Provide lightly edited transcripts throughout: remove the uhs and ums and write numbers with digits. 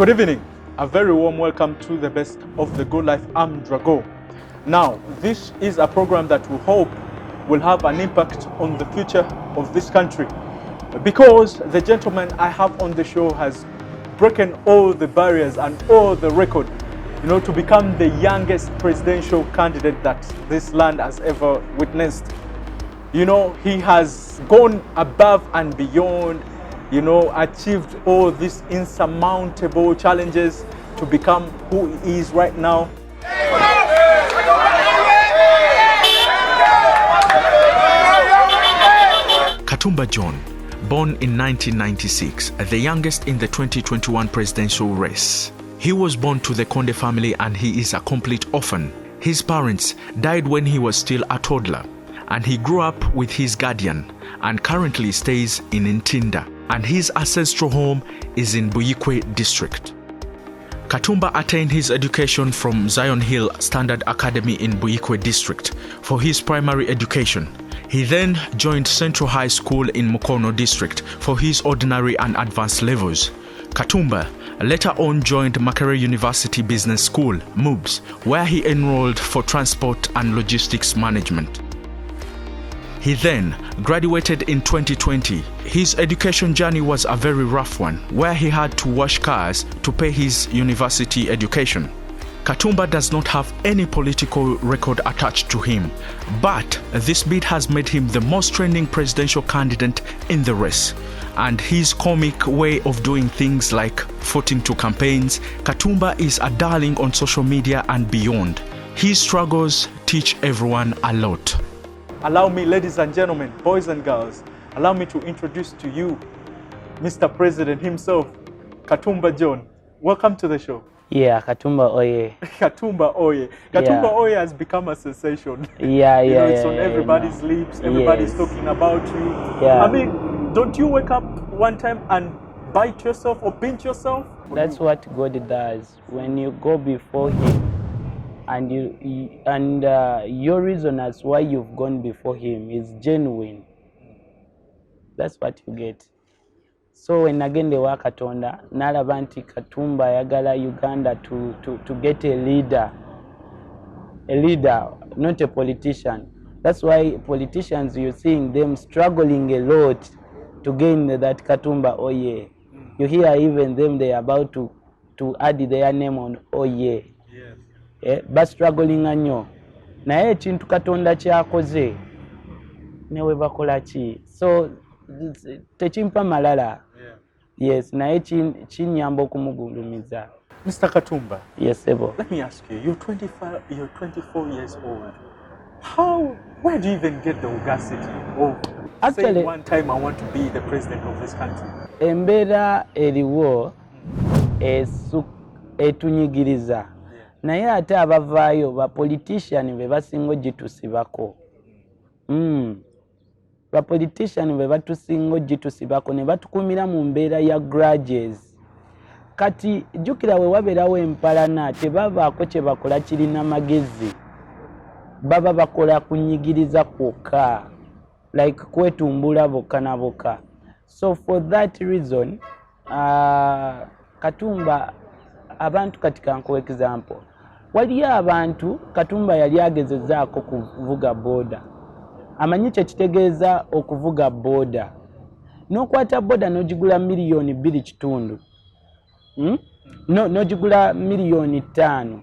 Good evening. A very warm welcome to the best of the good life. I'm Drago. Now, this is a program that we hope will have an impact on the future of this country, because the gentleman I have on the show has broken all the barriers and all the record, to become the youngest presidential candidate that this land has ever witnessed. He has gone above and beyond, achieved all these insurmountable challenges to become who he is right now. Katumba John, born in 1996, the youngest in the 2021 presidential race. He was born to the Konde family and he is a complete orphan. His parents died when he was still a toddler, and he grew up with his guardian and currently stays in Ntinda, and his ancestral home is in Buikwe district. Katumba attained his education from Zion Hill Standard Academy in Buikwe district for his primary education. He then joined Central High School in Mukono district for his ordinary and advanced levels. Katumba later on joined Makerere University Business School, MUBS, where he enrolled for transport and logistics management. He then graduated in 2020. His education journey was a very rough one, where he had to wash cars to pay his university education. Katumba does not have any political record attached to him, but this bid has made him the most trending presidential candidate in the race. And his comic way of doing things like footing to campaigns, Katumba is a darling on social media and beyond. His struggles teach everyone a lot. Allow me, ladies and gentlemen, boys and girls, allow me to introduce to you Mr. President himself, Katumba John. Welcome to the show. Yeah, Katumba Oyee. Katumba Oyee. Katumba Oyee has become a sensation. It's on everybody's lips. Everybody's talking about you. Yeah. I mean, don't you wake up one time and bite yourself or pinch yourself? That's what God does. When you go before Him, and your reason as why you've gone before Him is genuine. That's what you get. So when again the work Katonda, nalaba nti Katumba yagala Uganda to get a leader, not a politician. That's why politicians, you're seeing them struggling a lot to gain that Katumba Oyee. You hear even them, they are about to add their name on Oyee. Yes. But struggling anyo. Naye chintu Katonda kyakoze newe bakola ki. So techimpa malala. Yes, naye chinyambo kumugulumiza. Mr. Katumba. Yes, Ebo. Let me ask you, you're 24 years old. Where do you even get the audacity of saying one time I want to be the president of this country? Embera eriwo etunyigiriza. Naye ate abavaayo ba politician be basingo gitusibako. Ba politician be batusingo gitusibako ne batukumira mu mbeera ya grudges. Kati jukira we wabeerawo empalana tebabaako kye bakola kirina magezi. Baba bakola kunyigiriza kwokka, like kwetumbula bokka na bokka. So for that reason, Katumba, abantu katika nko example. Waliyo abantu Katumba yali agezezaako kuvuga boda. Amanyi kye kitegeeza okuvuga boda. N'okwata boda n'ogigula miliyoni 2.5. N'ogigula miliyoni 5.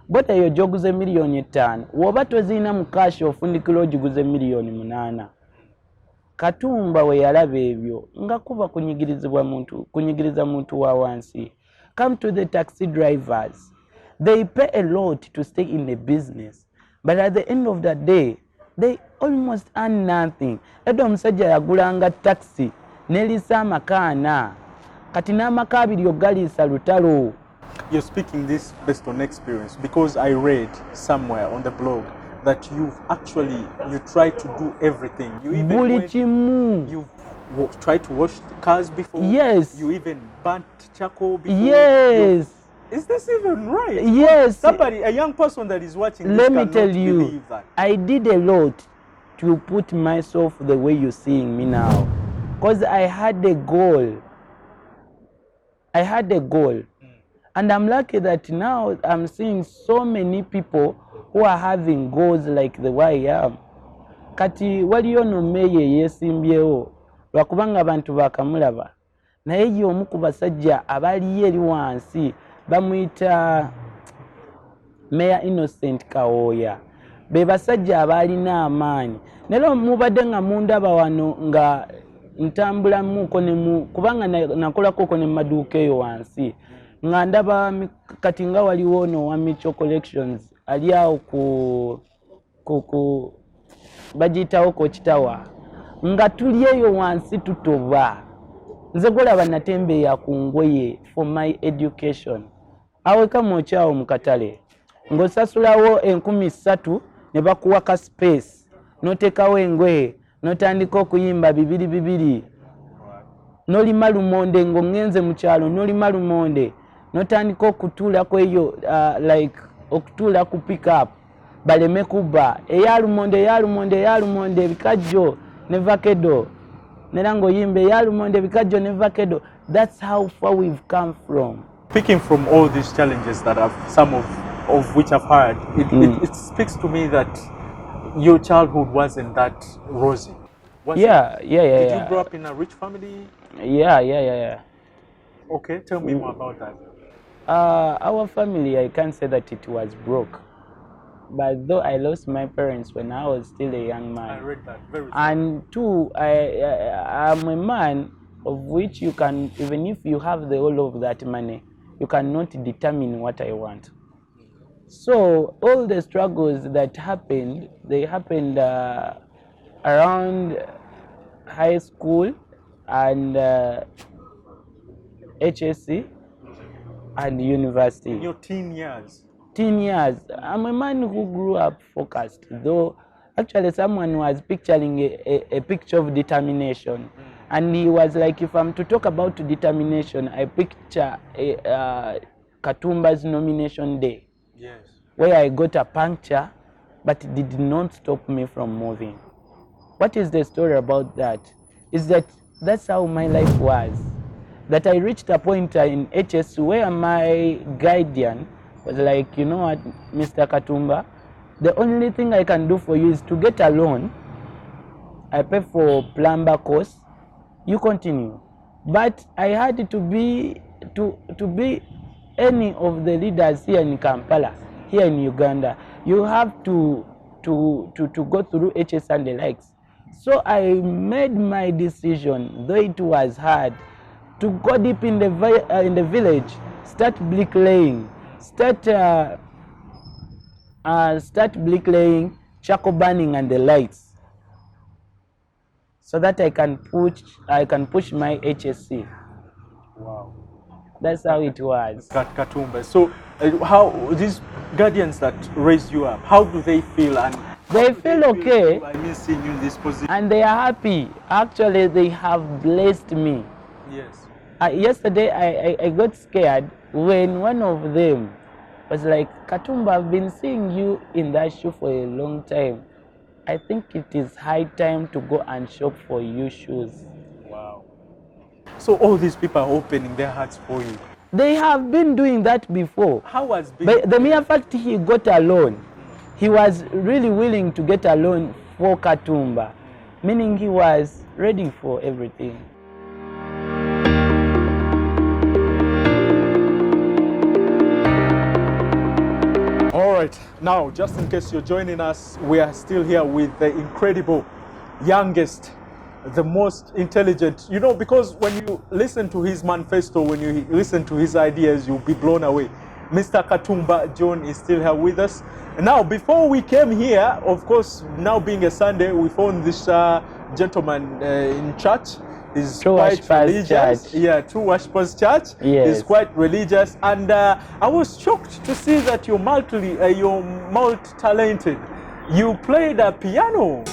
Boda eyo gyoguze miliyoni 5. Woba tozina mu cash ofundikira ogiguze miliyoni 8. Katumba we yalaba ebyo nga kuba kunyigiriza muntu wa wansi. Come to the taxi drivers. They pay a lot to stay in the business, but at the end of the day, they almost earn nothing. Edo omusajja yagulanga taxi nelisa amakana. Kati n'amaka abiri ogalisa lutalo. You're speaking this based on experience, because I read somewhere on the blog that you try to do everything. You even tried to wash cars before. Yes. You even burnt charcoal before. Yes. Is this even right? Yes. A young person that is watching this Let me tell you, believe that. I did a lot to put myself the way you're seeing me now. Because I had a goal. And I'm lucky that now I'm seeing so many people who are having goals like the way I am. Kati waliyo no meye yeesimbyewo lwakubanga abantu bakamulaba naye ye omu ku basajja abaliyo eri wansi bamuyita Mayor Innocent Kawoya. Be basajja abalina amaanyi. Nero mubadde nga mundaba wano nga ntambula muko ne kubanga nakolako ko ne maduuka eyo wansi. Nga ndaba kati nga waliwo no wa Micho Collections ali awo ku bagiyitawo ko kitawa. Nga tuli eyo wansi tutoba. Nze golaba natembeeya ku ngoye for my education. Aweka mochawo mu katale. Ng'osasulawo 13,000 ne bakuwa ka space n'oteekawo engoye n'otandika okuyimba bibiri n'olima lumonde ng'oŋŋenze mu kyalo n'olima lumonde n'otandika okutuula ku eyo like okutuula ku pick up baleme kubba eya lumonde ebikajjo ne vakedo nera ng'oyimba eya lumonde ebikajjo ne vakedo. That's how far we've come from. Speaking from all these challenges that some of which I've heard, it speaks to me that your childhood wasn't that rosy. Did you grow up in a rich family? Yeah. Okay, tell me more about that. Our family, I can't say that it was broke. But though I lost my parents when I was still a young man. I read that very And two, I'm a man of which you can, even if you have the whole of that money, you cannot determine what I want. So all the struggles that happened, they happened around high school and HSC and university. In your teen years? Teen years. I'm a man who grew up focused, though actually someone was picturing a picture of determination. And he was like, if I'm to talk about determination, I picture Katumba's nomination day. Yes. Where I got a puncture, but it did not stop me from moving. What is the story about that? Is that that's how my life was. That I reached a point in HS where my guardian was like, you know what, Mr. Katumba, the only thing I can do for you is to get a loan. I pay for plumber course. You continue. But I had to be any of the leaders here in Kampala, here in Uganda. You have to go through HS and the likes. So I made my decision, though it was hard, to go deep in the village, start bricklaying, start bricklaying, charcoal burning and the lights, so that I can push my HSC. Wow. That's how it was. Katumba. So how these guardians that raised you up, how do they feel? And they feel okay. I mean, seeing you in this position. And they are happy. Actually, they have blessed me. Yes. Yesterday, I got scared when one of them was like, Katumba, I've been seeing you in that shoe for a long time. I think it is high time to go and shop for you shoes. Wow. So all these people are opening their hearts for you. They have been doing that before. How has been? But the mere fact he got a loan, he was really willing to get a loan for Katumba, meaning he was ready for everything. All right, now just in case you're joining us, we are still here with the incredible, youngest, the most intelligent, you know, because when you listen to his manifesto, when you listen to his ideas, you'll be blown away. Mr. Katumba John is still here with us. Now, before we came here, of course, now being a Sunday, we found this gentleman in church. He's quite religious. Church. Yeah, True Worshipers Church. Yes. He's quite religious, and I was shocked to see that you're multi-talented. You play the piano.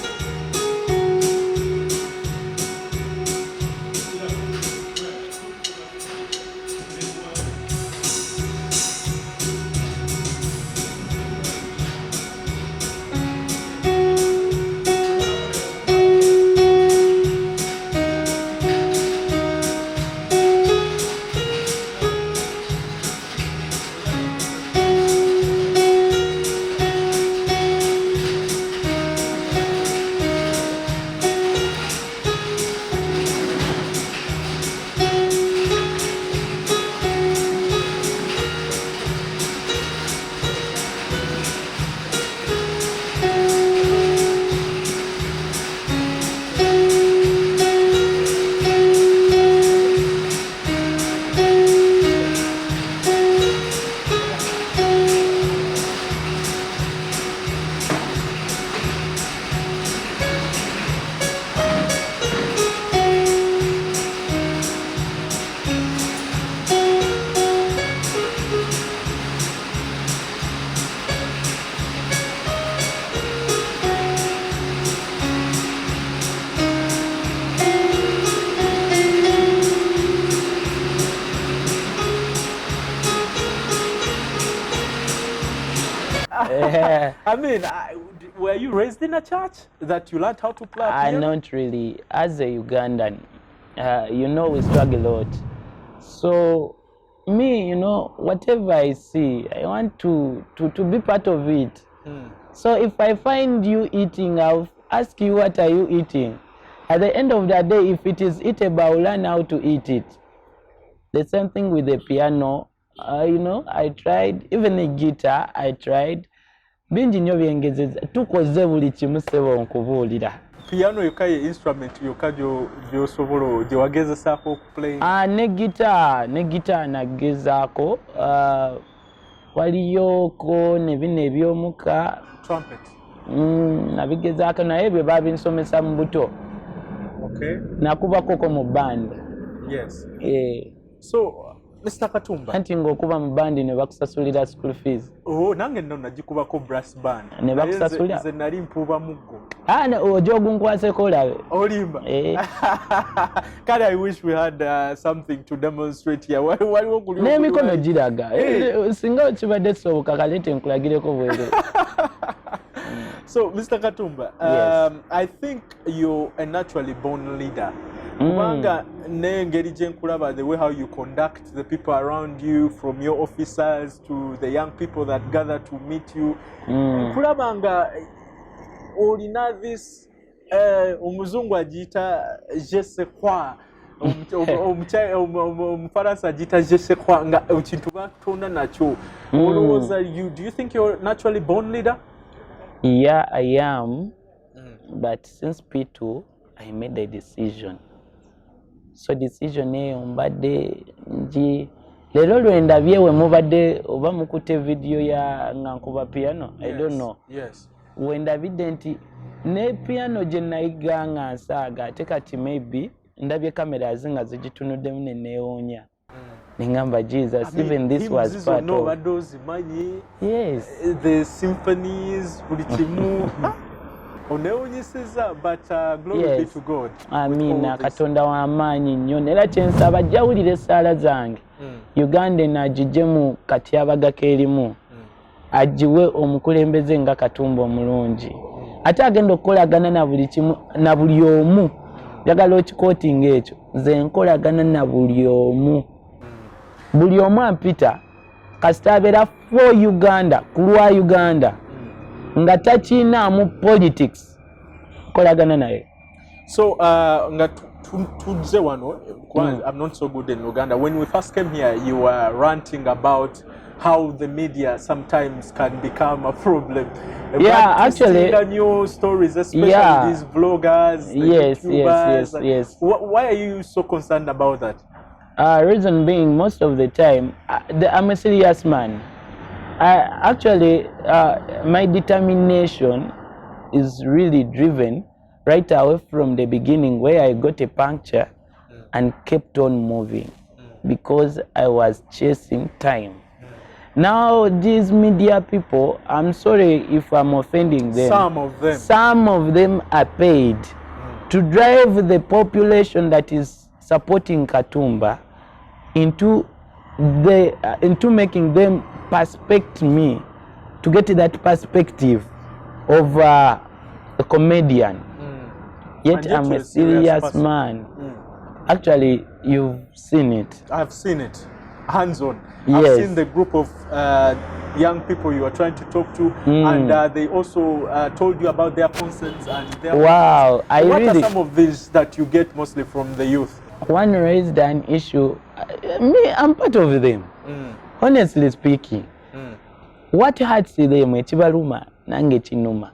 I mean, were you raised in a church that you learned how to play piano? Not really. As a Ugandan, you know, we struggle a lot. So me, you know, whatever I see, I want to be part of it. So if I find you eating, I'll ask you, what are you eating? At the end of the day, if it is eatable, I'll learn how to eat it. The same thing with the piano. You know, I tried, even the guitar, I tried. Bingi nnyo byengezeza, tukoze buli kimu ssebo nkubuulira. Piano yoka ye instrument yoka gy'osobola gye wagezesaako okuplaying? Ne guitar nagezaako. Waliyoko ne bino eby'omuka. Trumpet? Nabigezaako naye bye babinsomesa mu buto. Okay. Nakubakoko mu band. Yes. So, Mr. Katumba. Anti ng'okuba mu band ne bakusasulira school fees. Nange nno nagikubako brass band. Ne bakusasulira? Nze nali mpuuba muggo. Ojo ogunkwaseko olabe. Olimba? Kale, I wish we had something to demonstrate here. Waliwo kuli n'emikono giraga. Singa kibadde kisoboka kaleete nkulagireko bwere. So, Mr. Katumba, I think you're a naturally born leader. Kubanga n'engeri gye nkulaba, the way how you conduct the people around you, from your officers to the young people that gather to meet you, nkulaba nga olina this omuzungu agiyita je sais quoi, omufaransa agiyita je sais quoi, nga ekintu batonda nakyo. Olowooza, do you think you're a naturally born leader? Yeah, I am. But since P2, I made a decision. So decision eyo mbadde nji lero lwendabye we mubadde oba mukute video ya nkuba piano. I don't know. Yes. Wendabidde nti ne piano gye nayiga nga nsaaga ate kati maybe ndabye kamera nga zigitunuddemu ne neewuunya. Ningamba Jesus, even this was part of. Yes. The symphonies, buli kimu. Oneewunyisiza, but glory be to God. Amina, Katonda w'amaanyi nnyo. Era kyensaba jjawulira essaala zange. Uganda agiggyemu katyabaga keerimu. Agiwe omukulembeze nga Katumba omulungi. Ate agenda okukolagana na buli kimu na buli omu. Njagala okikootinga ekyo. Nze nkolagana na buli omu. Buli omu ampita kasita abeera for Uganda, ku lwa Uganda. Nga takinaamu politics kolagana naye. So nga tujje wano, I'm not so good in Uganda. When we first came here, you were ranting about how the media sometimes can become a problem. Yeah, actually, new stories, especially these vloggers, YouTubers. Yes. Why are you so concerned about that? Reason being, most of the time, I'm a serious man. Actually, my determination is really driven right away from the beginning, where I got a puncture and kept on moving because I was chasing time. Now these media people, I'm sorry if I'm offending them. Some of them are paid to drive the population that is supporting Katumba into making them perspect me, to get that perspective of a comedian. Yet I'm a serious man. Actually, you've seen it. I've seen it, hands-on. Yes. I've seen the group of young people you are trying to talk to, and they also told you about their concerns and their... Wow. What are some of these that you get mostly from the youth? One raised an issue. Me, I'm part of them. Honestly speaking, what hurts them, ekibaluma nange kinuma.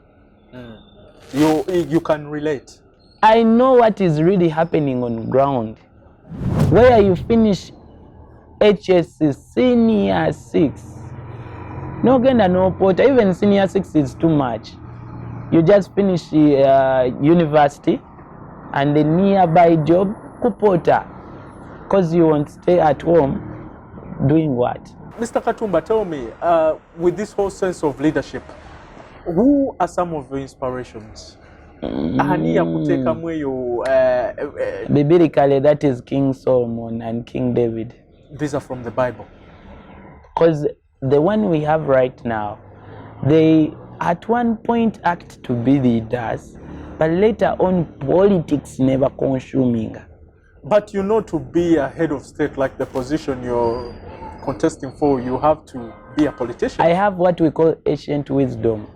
You can relate. I know what is really happening on ground. Where you finish HSC senior 6, no genda no porter, even senior 6 is too much. You just finish university and the nearby job, kupota, because you won't stay at home doing what? Mr. Katumba, tell me, with this whole sense of leadership, who are some of your inspirations? Biblically, that is King Solomon and King David. These are from the Bible. Because the one we have right now, They at one point act to be leaders, but later on politics never consuming. But you know, to be a head of state, like the position you're contesting for, you have to be a politician. I have what we call ancient wisdom.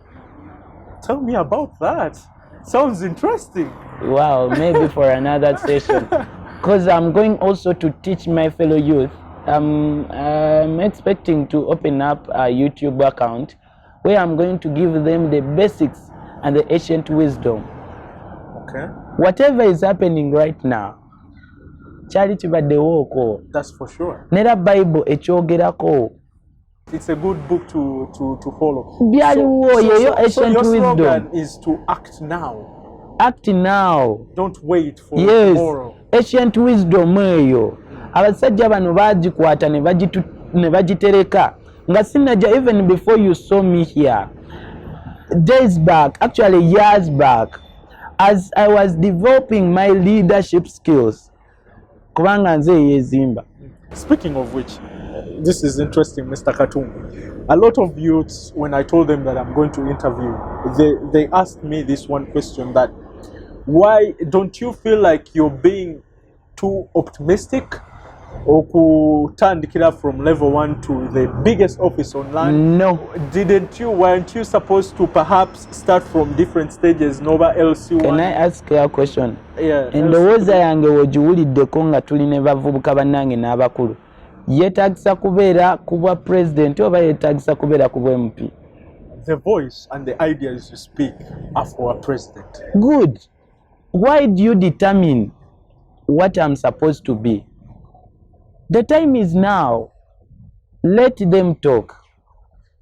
Tell me about that. Sounds interesting. Wow, maybe for another session. Because I'm going also to teach my fellow youth. I'm expecting to open up a YouTube account where I'm going to give them the basics and the ancient wisdom. Okay. Whatever is happening right now, charity badewoko. That's for sure. Nera Bible ekyogerako. It's a good book to follow. So your slogan is to act now. Act now. Don't wait for tomorrow. Ancient wisdom eyo. Abasajja bano bagikwata ne bagitereka. Nga sinajja even before you saw me here. Days back, actually years back, as I was developing my leadership skills. Kubanga nze yezimba. Speaking of which, this is interesting, Mr. Katumba. A lot of youths, when I told them that I'm going to interview, they asked me this one question, that why don't you feel like you're being too optimistic, or kutandikira from level 1 to the biggest office online? No. Weren't you supposed to perhaps start from different stages? Nova else. Can I ask you a question? Yeah. Endowooza yange wogiwuliddeko nga tuli ne bavubuka bannange n'abakulu. Yeetagisa kubeera ku bwa president oba yeetagisa kubeera ku bwa MP? The voice and the ideas you speak are for a president. Good. Why do you determine what I'm supposed to be? The time is now. Let them talk.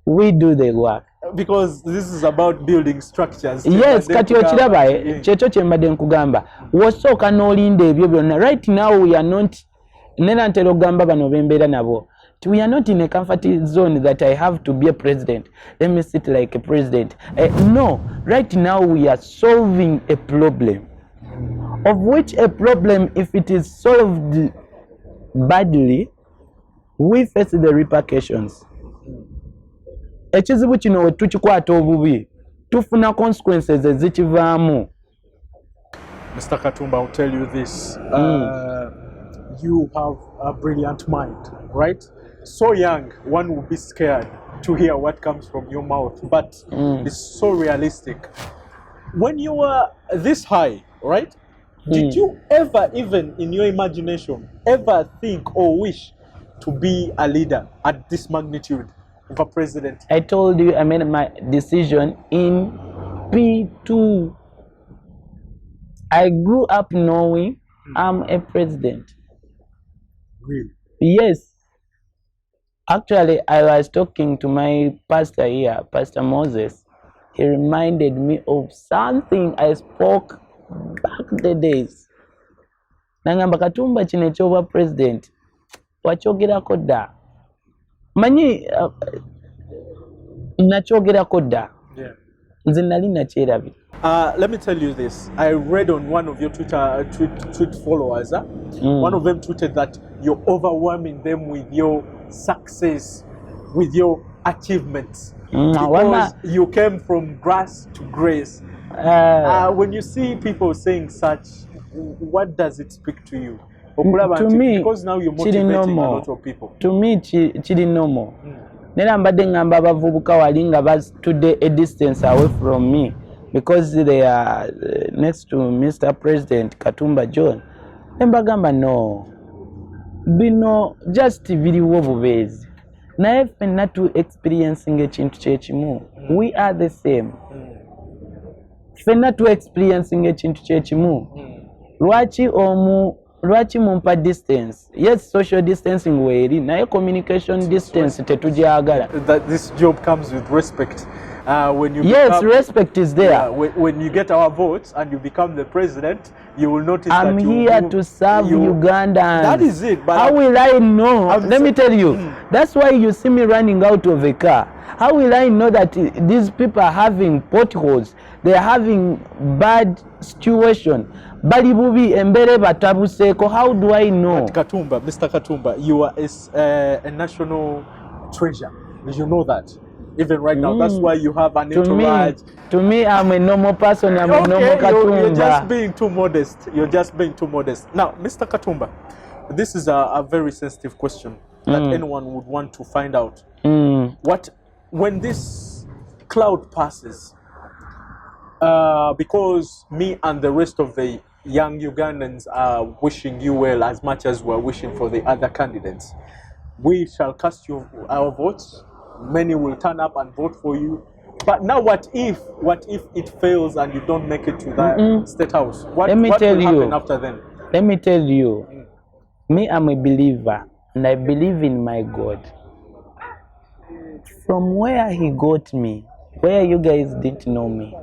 We do the work. Because this is about building structures. Yes, kati okiraba kyekyo kye mbadde nkugamba. Wosooka n'olinda ebyo byonna. Right now we are not, nera ntera okugamba bano bembeera nabo. We are not in a comfort zone that I have to be a president. Let me sit like a president. No, right now we are solving a problem. Of which a problem, if it is solved badly, we face the repercussions. Ekizibu kino we tukikwata obubi, tufuna consequences ezikivaamu. Mr. Katumba, I'll tell you this. You have a brilliant mind, right? So young, one would be scared to hear what comes from your mouth, but it's so realistic. When you were this high, right? Did you ever, even in your imagination, ever think or wish to be a leader at this magnitude of a president? I told you I made my decision in P2. I grew up knowing I'm a president. Really? Yes. Actually, I was talking to my pastor here, Pastor Moses. He reminded me of something I spoke back the days. Nangamba Katumba kino ekyoba president wakyogerako dda. Manyi nakyogerako dda. Nze nali nakyerabye. Let me tell you this. I read on one of your tweet followers. One of them tweeted that you're overwhelming them with your success, with your achievements. Because you came from grass to grace. When you see people saying such, what does it speak to you? To me, because now you're motivating a lot of people. To me, chiri normal. Nera mbadde ngamba abavubuka wali nga batudde a distance away from me because they are next to Mr. President Katumba John. Mbagamba no. Bino just biriwo bubeezi. Naye ffenna tu experiencing ekintu kyekimu. We are the same. Ffenna tu experiencing ekintu kyekimu. Lwaki mumpa distance? Yes, social distancing weeri, naye communication distance tetugyagala. That this job comes with respect. When you respect is there. Yeah, when you get our votes and you become the president, you will notice I'm here to serve Ugandans. That is it. But how will I know? Let me tell you. That's why you see me running out of a car. How will I know that these people are having potholes? They are having bad situation. Bali bubi embere batabuseko. How do I know? But Katumba, Mr. Katumba, you are a national treasure. Did you know that? Even right now, that's why you have an entourage. To me, I'm a normal person. I'm a normal Katumba. You're just being too modest. You're just being too modest. Now, Mr. Katumba, this is a very sensitive question that anyone would want to find out. When this cloud passes, because me and the rest of the young Ugandans are wishing you well as much as we're wishing for the other candidates, we shall cast our votes. Many will turn up and vote for you. But now what if it fails and you don't make it to the State House? What will happen after then? Let me tell you, me, I'm a believer and I believe in my God. From where he got me, where you guys didn't know me,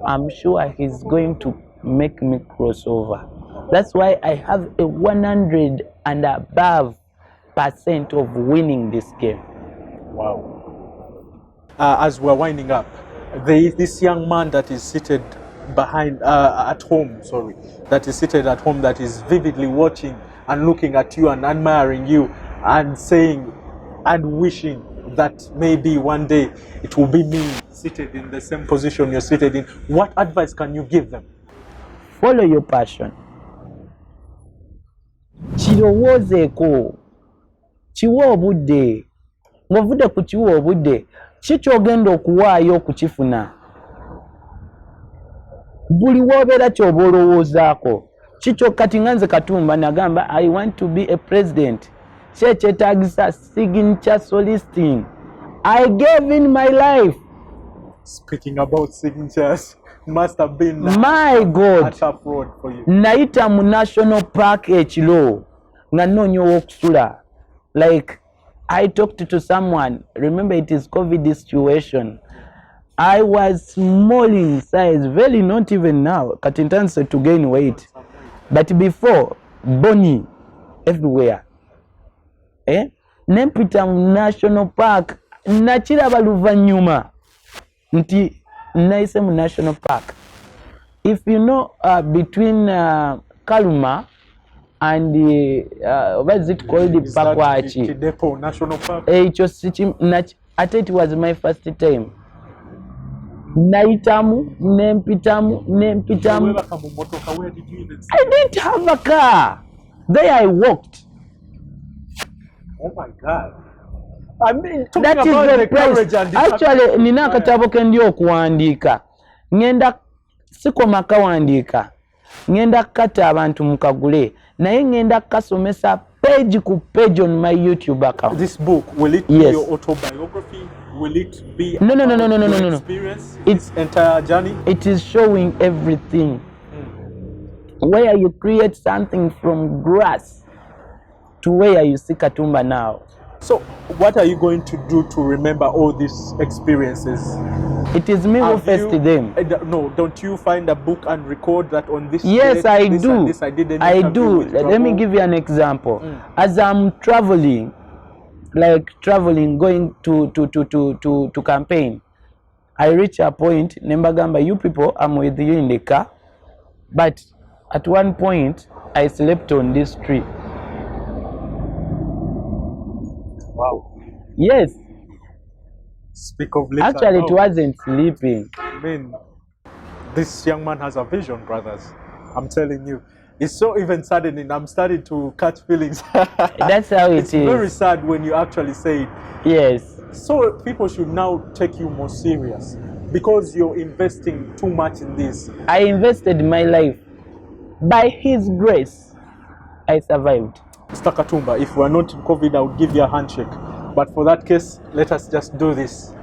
I'm sure he's going to make me cross over. That's why I have a 100 and above % of winning this game. Wow. As we're winding up, there is this young man that is seated at home, that is seated at home, that is vividly watching and looking at you and admiring you and saying and wishing that maybe one day it will be me seated in the same position you're seated in. What advice can you give them? Follow your passion. Kirowoozeeko, kiwa obudde. Ng'ovudde ku kiwa obudde, ki ky'ogenda okuwaayo okukifuna? Buli w'obeera ky'oba olowoozaako. Ki kati nga nze Katumba nagamba I want to be a president. Ki ekyetaagisa signature soliciting. I gave in my life. Speaking about signatures, must have been my God, utter fraud for you. Nayita mu national park ekiro nga nnoonya ow'okusula. Like I talked to someone, remember it is COVID situation. I was small in size, very not even now, kati ntandise to gain weight. But before, bony everywhere. Nempita mu national park, nakiraba luvannyuma nti nayise mu national park. If you know between Kaluma and what is it called, the Pakwachi? Kidepo National Park. Ate it was my first time. Naitamu, nempitamu. Where did you even see? I didn't have a car. There I walked. Oh my God. I mean, that is the price. Actually, nina akatabo kendi okuwandiika. Ngenda sikoma kawandiika. Ngenda kata abantu mukagule. Naye ngenda kasomesa page ku page on my YouTube account. This book, will it be your autobiography? Will it be no. Experience? Its entire journey? It is showing everything. Where you create something from grass to where you see Katumba now. So, what are you going to do to remember all these experiences? It is me who faced them. No, don't you find a book and record that on this? Yes, I do. I do. Let me give you an example. As I'm traveling, going to campaign, I reach a point, Nembagamba, you people, I'm with you in the car. But at one point, I slept on this tree. Wow. Yes. Speak of later. Actually, it wasn't sleeping. I mean, this young man has a vision, brothers. I'm telling you. It's so even saddening. I'm starting to catch feelings. That's how it's very sad when you actually say it. Yes. So people should now take you more serious because you're investing too much in this. I invested my life. By His grace, I survived. Mr. Katumba, if we're not in COVID, I would give you a handshake. But for that case, let us just do this.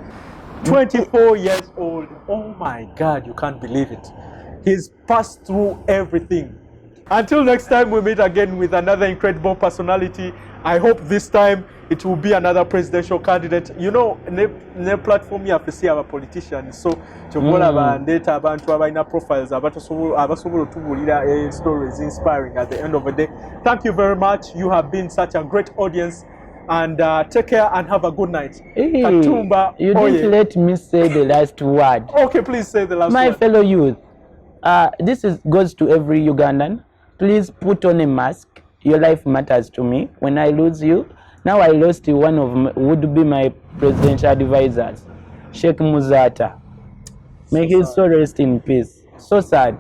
24 years old. Oh my God, you can't believe it. He's passed through everything. Until next time we meet again with another incredible personality. I hope this time it will be another presidential candidate. You know, ne platform ya fesi aba politicians. So, chobola bandeta abantu abaina profiles abasobola tubulira stories inspiring at the end of the day. Thank you very much. You have been such a great audience. And take care and have a good night. Hey, Katumba you Oyee. Didn't let me say the last word. Okay, please say the last word. My fellow youth, this goes to every Ugandan. Please put on a mask. Your life matters to me. When I lose you, now I lost one of would be my presidential advisors. Sheikh Muzata. May his soul rest in peace. So sad.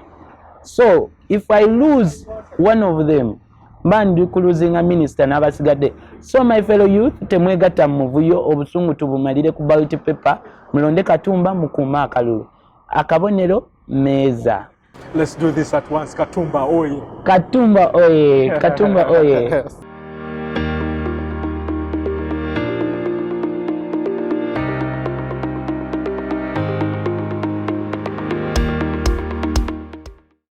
So if I lose one of them, mba losing a minister n'abasigadde. So my fellow youth, temwegatta mu muvuyo obusungu tubumalire ku ballot paper, mulonde Katumba mukuuma akalulu. Akabonero meeza. Let's do this at once. Katumba Oye. Katumba Oye. Katumba Oye.